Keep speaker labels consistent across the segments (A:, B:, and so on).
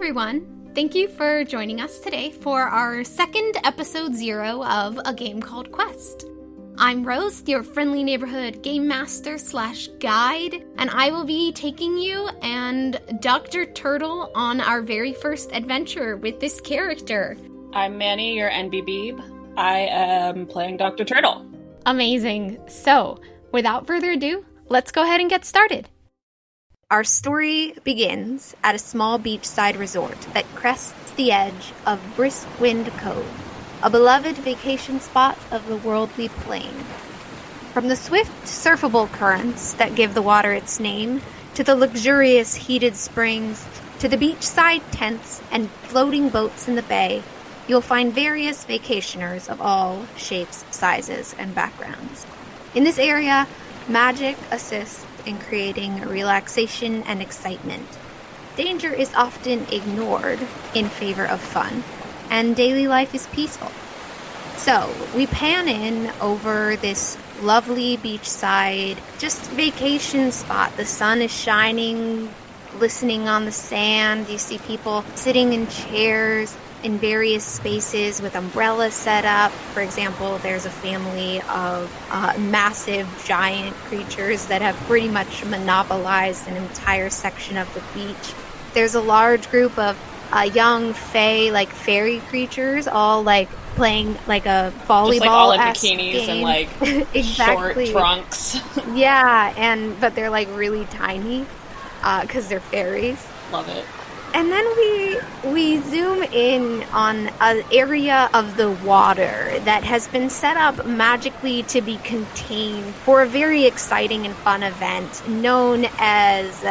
A: everyone. Thank you for joining us today for our second episode 0 of A Game Called Quest. I'm Rose, your friendly neighborhood game master / guide, and I will be taking you and Dr. Turtle on our very first adventure with this character.
B: I'm Manny, your NBB. I am playing Dr. Turtle.
A: Amazing. So, without further ado, let's go ahead and get started. Our story begins at a small beachside resort that crests the edge of Brisk Wind Cove, a beloved vacation spot of the worldly plain. From the swift, surfable currents that give the water its name, to the luxurious heated springs, to the beachside tents and floating boats in the bay, you'll find various vacationers of all shapes, sizes, and backgrounds. In this area, magic assists in creating relaxation and excitement. Danger is often ignored in favor of fun, and daily life is peaceful. So, we pan in over this lovely beachside, just vacation spot. The sun is shining, glistening on the sand. You see people sitting in chairs in various spaces with umbrellas set up. For example, there's a family of massive giant creatures that have pretty much monopolized an entire section of the beach. There's a large group of young fairy creatures, all playing a volleyball.
B: Just all in bikinis game. And
A: exactly.
B: Short trunks.
A: Yeah, but they're really tiny because they're fairies.
B: Love it.
A: And then we zoom in on an area of the water that has been set up magically to be contained for a very exciting and fun event known as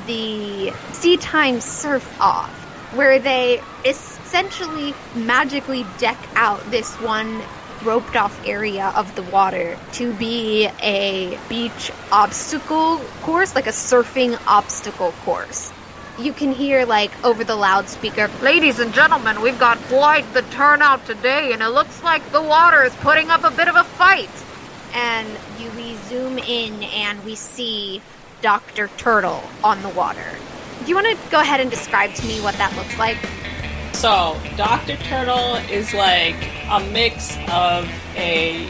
A: the Sea Time Surf Off, where they essentially magically deck out this one roped off area of the water to be a beach obstacle course, like a surfing obstacle course. You can hear, over the loudspeaker, "Ladies and gentlemen, we've got quite the turnout today, and it looks like the water is putting up a bit of a fight." And we zoom in, and we see Dr. Turtle on the water. Do you want to go ahead and describe to me what that looks like?
B: So, Dr. Turtle is a mix of a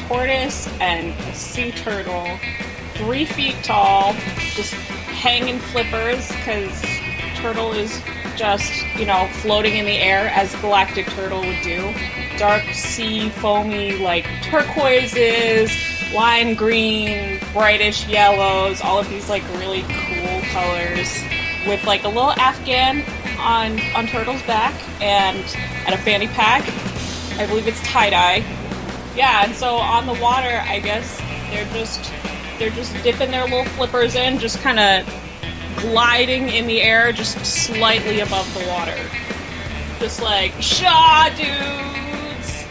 B: tortoise and a sea turtle, 3 feet tall, just hanging flippers, because Turtle is just, floating in the air as Galactic Turtle would do. Dark sea, foamy, turquoises, lime green, brightish yellows, all of these, really cool colors, with, a little Afghan on Turtle's back, and a fanny pack. I believe it's tie-dye. Yeah, and so on the water, I guess they're just dipping their little flippers in, just kind of gliding in the air, just slightly above the water. Just shaw, dudes!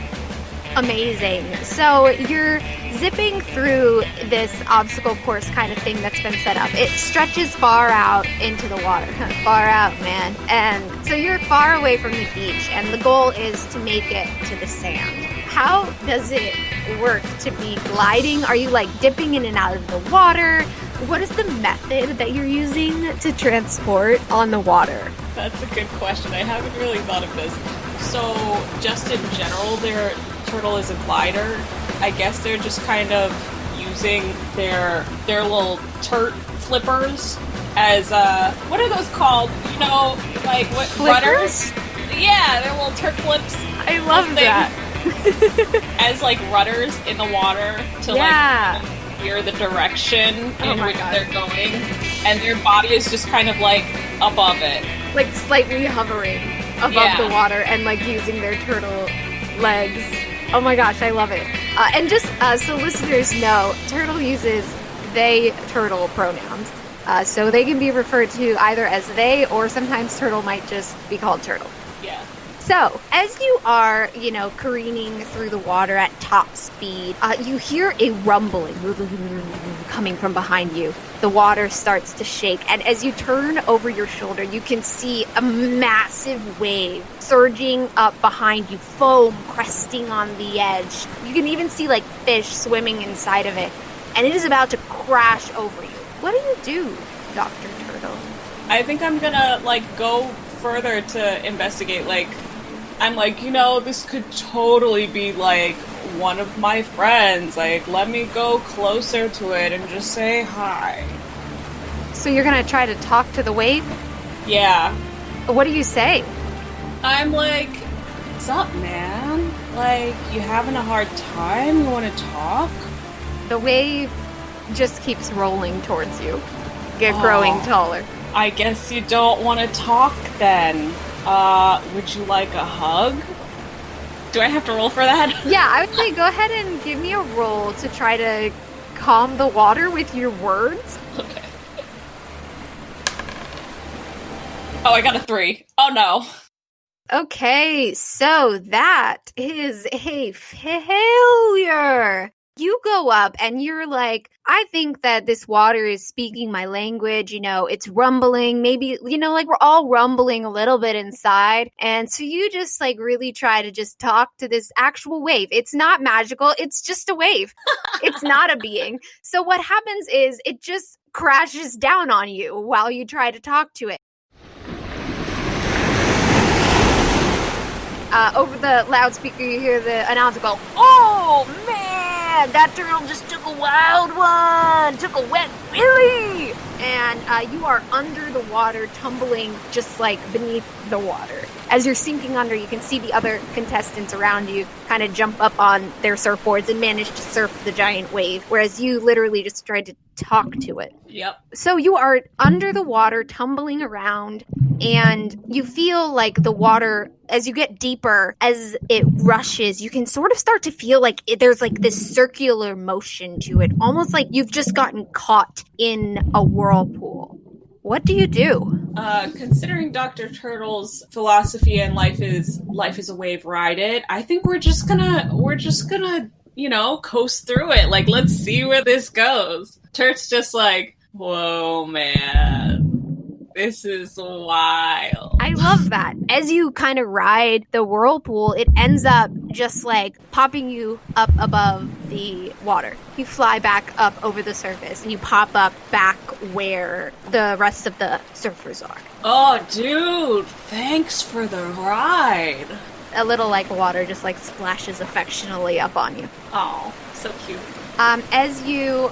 A: Amazing. So you're zipping through this obstacle course kind of thing that's been set up. It stretches far out into the water. Far out, man. And so you're far away from the beach, and the goal is to make it to the sand. How does it work to be gliding? Are you dipping in and out of the water? What is the method that you're using to transport on the water?
B: That's a good question. I haven't really thought of this. So, just in general, their turtle is a glider. I guess they're just kind of using their little turt flippers as what are those called? What rudders? Yeah, they're little turt flips.
A: I love that.
B: As rudders in the water to steer the direction in which they're going, and their body is just kind of above it,
A: slightly hovering above the water, and using their turtle legs. Oh my gosh, I love it. And just so listeners know, Turtle uses they turtle pronouns, so they can be referred to either as they, or sometimes Turtle might just be called Turtle.
B: Yeah.
A: So, as you are, careening through the water at top speed, you hear a rumbling coming from behind you. The water starts to shake, and as you turn over your shoulder, you can see a massive wave surging up behind you, foam cresting on the edge. You can even see, fish swimming inside of it, and it is about to crash over you. What do you do, Dr. Turtle?
B: I think I'm gonna, go further to investigate. Like, I'm like, this could totally be, like, one of my friends. Like, let me go closer to it and just say hi.
A: So you're gonna try to talk to the wave?
B: Yeah.
A: What do you say?
B: I'm like, what's up, man? Like, you having a hard time? You want to talk?
A: The wave just keeps rolling towards you, growing taller.
B: I guess you don't want to talk then. Would you like a hug? Do I have to roll for that?
A: Yeah, I would say go ahead and give me a roll to try to calm the water with your words.
B: Okay. Oh, I got a 3. Oh, no.
A: Okay, so that is a failure. You go up and you're like, I think that this water is speaking my language, it's rumbling, maybe, like we're all rumbling a little bit inside. And so you just like really try to just talk to this actual wave. It's not magical. It's just a wave. It's not a being. So what happens is it just crashes down on you while you try to talk to it. Over the loudspeaker, you hear the announcer go, "Oh, man, that turtle just took a wild one, took a wet willy!" And you are under the water, tumbling just like beneath the water. As you're sinking under, you can see the other contestants around you kind of jump up on their surfboards and manage to surf the giant wave, whereas you literally just tried to talk to it.
B: Yep.
A: So you are under the water, tumbling around, and you feel like the water, as you get deeper, as it rushes, you can sort of start to feel like there's like this circular motion to it, almost like you've just gotten caught in a whirlpool. What do you do?
B: Considering Dr. Turtle's philosophy and life is a wave, ride it, I think we're just gonna coast through it. Like, let's see where this goes. Turt's just like, whoa, man. This is wild.
A: I love that. As you kind of ride the whirlpool, it ends up just like popping you up above the water. You fly back up over the surface and you pop up back where the rest of the surfers are.
B: Oh, dude, thanks for the ride.
A: A little like water just like splashes affectionately up on you.
B: Oh, so cute.
A: As you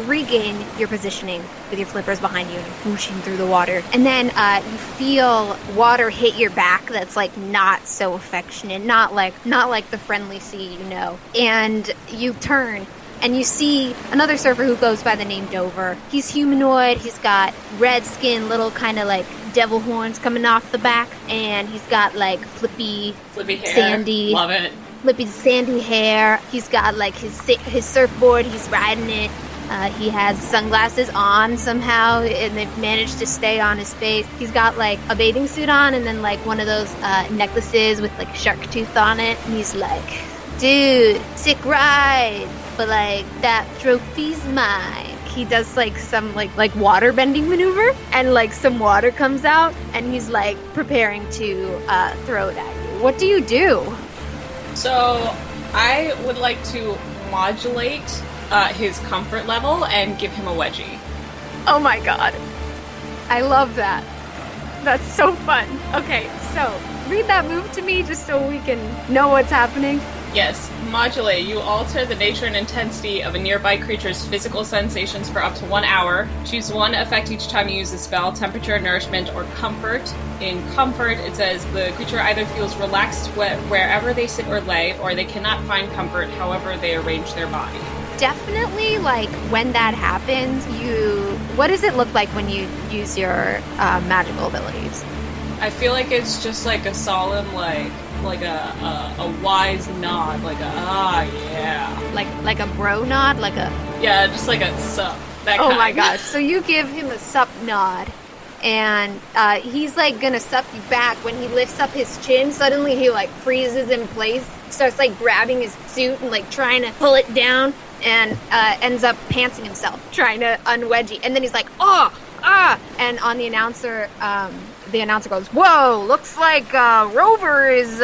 A: regain your positioning with your flippers behind you and whooshing through the water. And then you feel water hit your back that's like not so affectionate, not like the friendly sea, And you turn and you see another surfer who goes by the name Dover. He's humanoid, he's got red skin, little kind of like devil horns coming off the back, and he's got like flippy
B: hair.
A: Sandy.
B: Love it.
A: Flippy sandy hair. He's got like his surfboard. He's riding it. He has sunglasses on somehow, and they've managed to stay on his face. He's got like a bathing suit on, and then like one of those necklaces with like shark tooth on it. And he's like, "Dude, sick ride, but like that trophy's mine." He does like some like water bending maneuver, and like some water comes out, and he's like preparing to throw it at you. What do you do?
B: So, I would like to modulate his comfort level and give him a wedgie.
A: Oh my god. I love that. That's so fun. Okay, so read that move to me just so we can know what's happening.
B: Yes, modulate. You alter the nature and intensity of a nearby creature's physical sensations for up to 1 hour. Choose one effect each time you use the spell: temperature, nourishment, or comfort. In comfort, it says the creature either feels relaxed wherever they sit or lay, or they cannot find comfort however they arrange their body.
A: Definitely, like, when that happens, what does it look like when you use your magical abilities?
B: I feel like it's just like a solemn, like a wise nod, like a yeah,
A: like a bro nod,
B: just like a sup. That
A: oh
B: kind.
A: My gosh! So you give him a sup nod, and he's like gonna sup you back. When he lifts up his chin, suddenly he like freezes in place, starts like grabbing his suit and like trying to pull it down, and ends up pantsing himself trying to unwedgie. And then he's like, ah! And on the announcer goes, whoa, looks like Rover is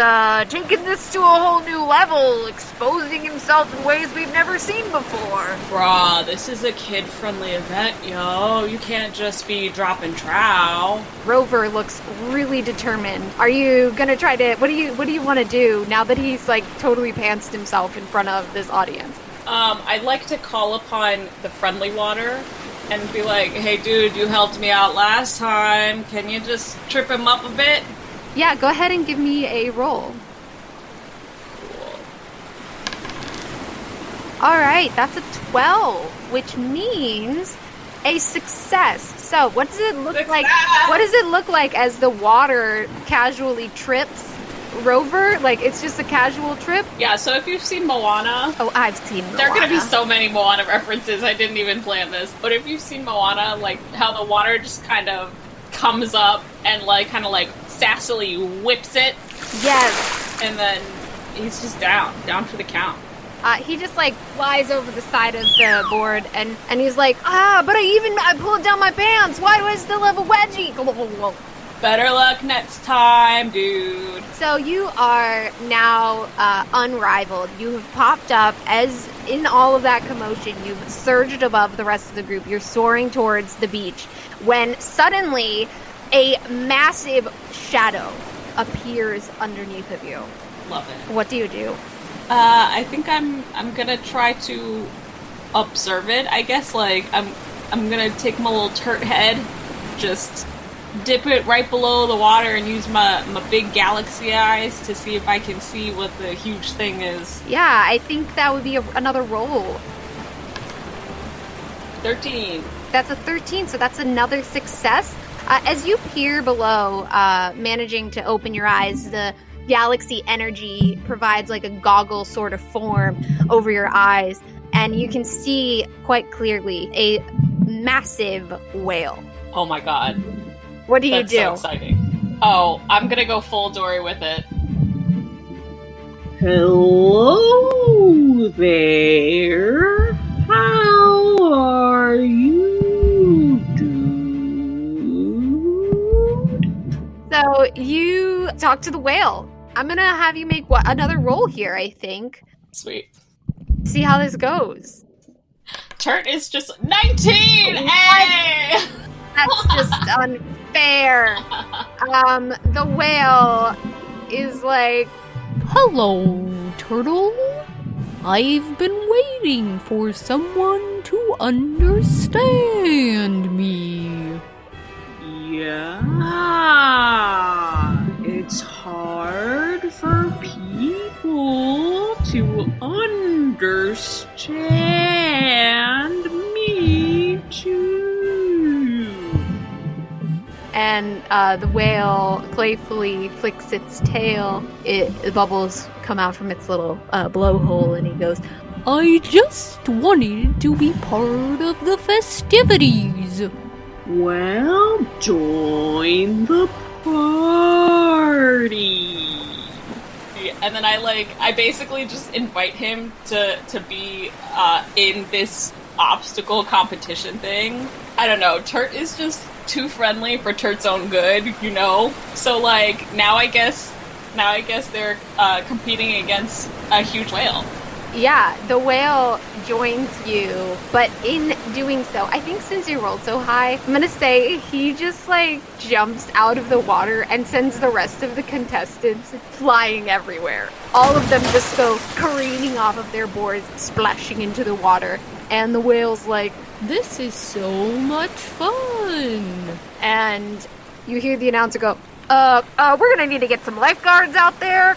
A: taking this to a whole new level, exposing himself in ways we've never seen before.
B: Bruh, this is a kid-friendly event, yo. You can't just be dropping trow.
A: Rover looks really determined. Are you gonna try to, what do you want to do now that he's like totally pantsed himself in front of this audience?
B: I'd like to call upon the friendly water and be like, hey dude, you helped me out last time. Can you just trip him up a bit?
A: Yeah, go ahead and give me a roll.
B: Cool.
A: Alright, that's a 12, which means a success. So what does it look like? What does it look like as the water casually trips Rover? Like, it's just a casual trip?
B: Yeah, so if you've seen Moana...
A: Oh, I've seen Moana.
B: There are going to be so many Moana references, I didn't even plan this. But if you've seen Moana, like, how the water just kind of comes up and, like, kind of, like, sassily whips it.
A: Yes.
B: And then he's just down for the count.
A: He just, like, flies over the side of the board, and he's like, but I pulled down my pants. Why do I still have a wedgie?
B: Better luck next time, dude.
A: So you are now unrivaled. You have popped up as in all of that commotion. You've surged above the rest of the group. You're soaring towards the beach when suddenly a massive shadow appears underneath of you.
B: Love it.
A: What do you do?
B: I think I'm gonna try to observe it. I guess like I'm gonna take my little turt head, just dip it right below the water and use my big galaxy eyes to see if I can see what the huge thing is.
A: Yeah, I think that would be another roll.
B: 13.
A: That's a 13, so that's another success. As you peer below, managing to open your eyes, the galaxy energy provides like a goggle sort of form over your eyes, and you can see quite clearly a massive whale.
B: Oh my god.
A: What do you
B: That's
A: do?
B: so exciting. Oh, I'm gonna go full Dory with it.
C: Hello there. How are you, dude?
A: So you talk to the whale. I'm gonna have you make another roll here, I think.
B: Sweet.
A: See how this goes.
B: Turt is just 19! Hey!
A: That's just unfair. The whale is like,
D: hello, turtle. I've been waiting for someone to understand me.
C: Yeah, it's hard for people to understand me too.
A: and the whale playfully flicks its tail. The bubbles come out from its little blowhole, and he goes,
D: I just wanted to be part of the festivities.
C: Well, join the party.
B: And then I basically just invite him to be in this obstacle competition thing. I don't know, Turt is just too friendly for Turt's own good, you know? So now I guess they're competing against a huge whale.
A: yeah, the whale joins you, but in doing so, I think since you rolled so high, I'm gonna say he just jumps out of the water and sends the rest of the contestants flying everywhere. All of them just go careening off of their boards, splashing into the water, and the whale's like,
D: This is so much fun.
A: and you hear the announcer go, we're gonna need to get some lifeguards out there.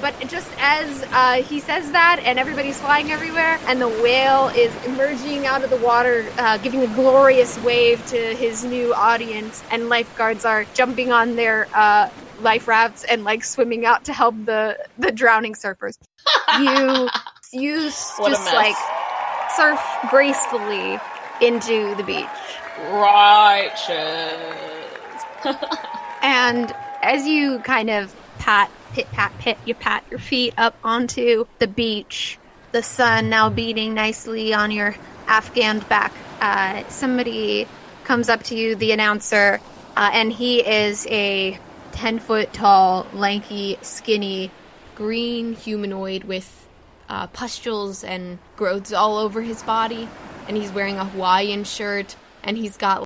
A: But just as he says that, and everybody's flying everywhere, and the whale is emerging out of the water, giving a glorious wave to his new audience, and lifeguards are jumping on their life rafts and swimming out to help the drowning surfers. You
B: What a
A: just
B: mess.
A: surf gracefully into the beach.
B: Righteous.
A: And as you kind of pat your feet up onto the beach, the sun now beating nicely on your Afghan back, somebody comes up to you, the announcer, and he is a 10-foot tall, lanky, skinny, green humanoid with pustules and growths all over his body, and he's wearing a Hawaiian shirt, and he's got